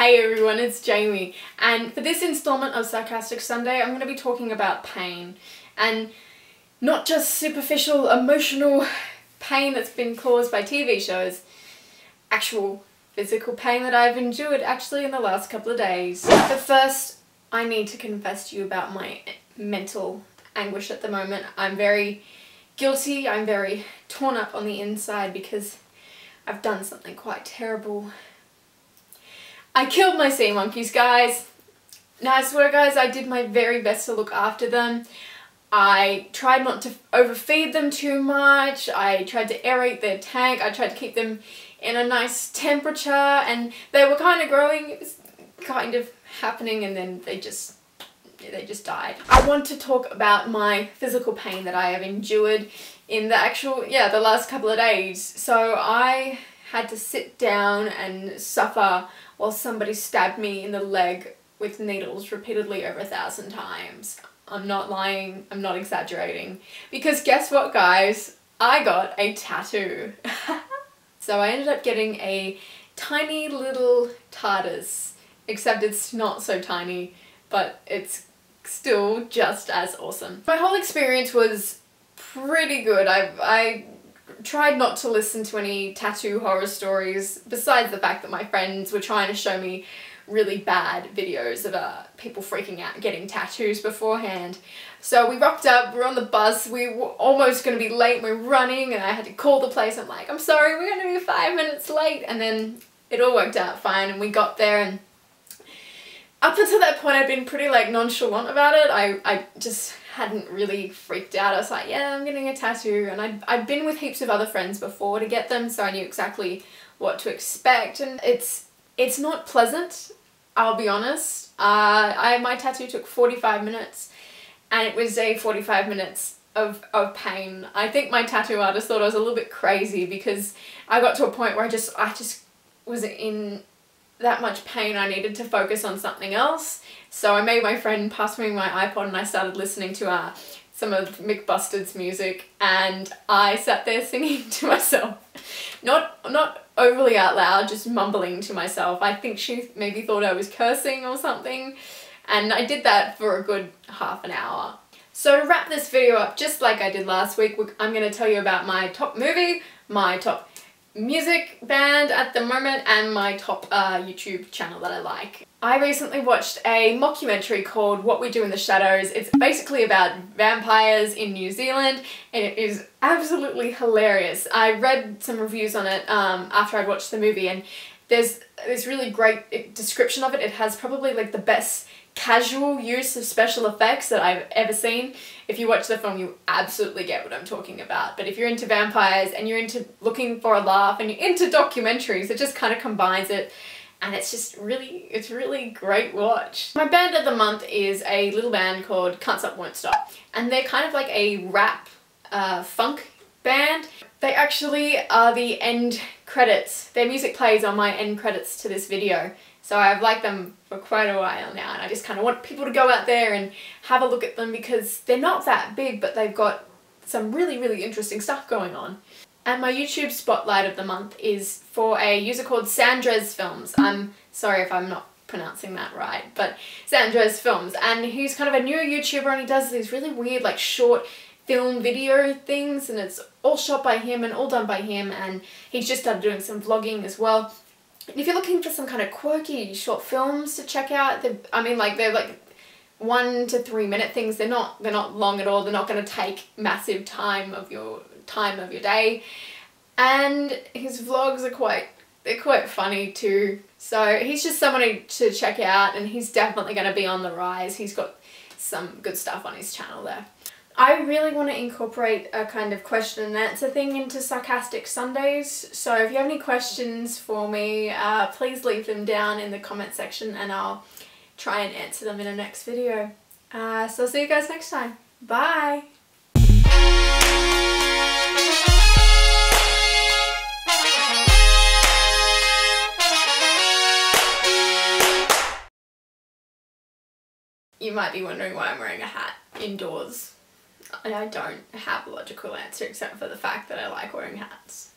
Hey everyone, it's Jamie, and for this installment of Sarcastic Sunday I'm going to be talking about pain, and not just superficial emotional pain that's been caused by TV shows, actual physical pain that I've endured actually in the last couple of days. But first, I need to confess to you about my mental anguish at the moment. I'm very guilty, I'm very torn up on the inside because I've done something quite terrible. I killed my sea monkeys, guys. Now I swear guys, I did my very best to look after them. I tried not to overfeed them too much. I tried to aerate their tank. I tried to keep them in a nice temperature, and they were kind of growing. It was kind of happening, and then they just died. I want to talk about my physical pain that I have endured in the last couple of days. So I had to sit down and suffer while somebody stabbed me in the leg with needles repeatedly over 1,000 times. I'm not lying, I'm not exaggerating. Because guess what, guys? I got a tattoo. So I ended up getting a tiny little Tardis, except it's not so tiny, but it's still just as awesome. My whole experience was pretty good. I tried not to listen to any tattoo horror stories, besides the fact that my friends were trying to show me really bad videos of people freaking out getting tattoos beforehand. So we rocked up, we're on the bus, we were almost going to be late, we're running, and I had to call the place. I'm like, I'm sorry, we're going to be 5 minutes late, and then it all worked out fine, and we got there, and up until that point I'd been pretty like nonchalant about it. I just hadn't really freaked out. I was like, yeah, I'm getting a tattoo, and I'd been with heaps of other friends before to get them, so I knew exactly what to expect, and it's not pleasant, I'll be honest. My tattoo took 45 minutes, and it was a 45 minutes of pain. I think my tattoo artist thought I was a little bit crazy because I got to a point where I just was in that much pain. I needed to focus on something else. So I made my friend pass me my iPod, and I started listening to some of Mick Bustard's music, and I sat there singing to myself. Not overly out loud, just mumbling to myself. I think she maybe thought I was cursing or something, and I did that for a good half an hour. So to wrap this video up, just like I did last week, I'm going to tell you about my top movie, my top music band at the moment, and my top YouTube channel that I like. I recently watched a mockumentary called What We Do in the Shadows. It's basically about vampires in New Zealand, and it is absolutely hilarious. I read some reviews on it after I'd watched the movie, and there's this really great description of it. It has probably like the best casual use of special effects that I've ever seen. If you watch the film, you absolutely get what I'm talking about. But if you're into vampires and you're into looking for a laugh and you're into documentaries, it just kind of combines it, and it's really great watch. My band of the month is a little band called Can't Stop Won't Stop, and they're kind of like a rap funk band. They actually are the end credits. Their music plays on my end credits to this video. So I've liked them for quite a while now, and I just kind of want people to go out there and have a look at them because they're not that big, but they've got some really interesting stuff going on. And my YouTube spotlight of the month is for a user called Sandra's Films. I'm sorry if I'm not pronouncing that right, but Sandra's Films. And he's kind of a new YouTuber, and he does these really weird like short film video things, and it's all shot by him and all done by him, and he's just started doing some vlogging as well. And if you're looking for some kind of quirky short films to check out, they're like 1 to 3 minute things. They're not long at all. They're not going to take massive time of your day. And his vlogs are quite funny too. So he's just someone to check out, and he's definitely going to be on the rise. He's got some good stuff on his channel there. I really want to incorporate a kind of question and answer thing into Sarcastic Sundays, so if you have any questions for me, please leave them down in the comment section, and I'll try and answer them in a next video. So I'll see you guys next time. Bye! You might be wondering why I'm wearing a hat indoors. I don't have a logical answer except for the fact that I like wearing hats.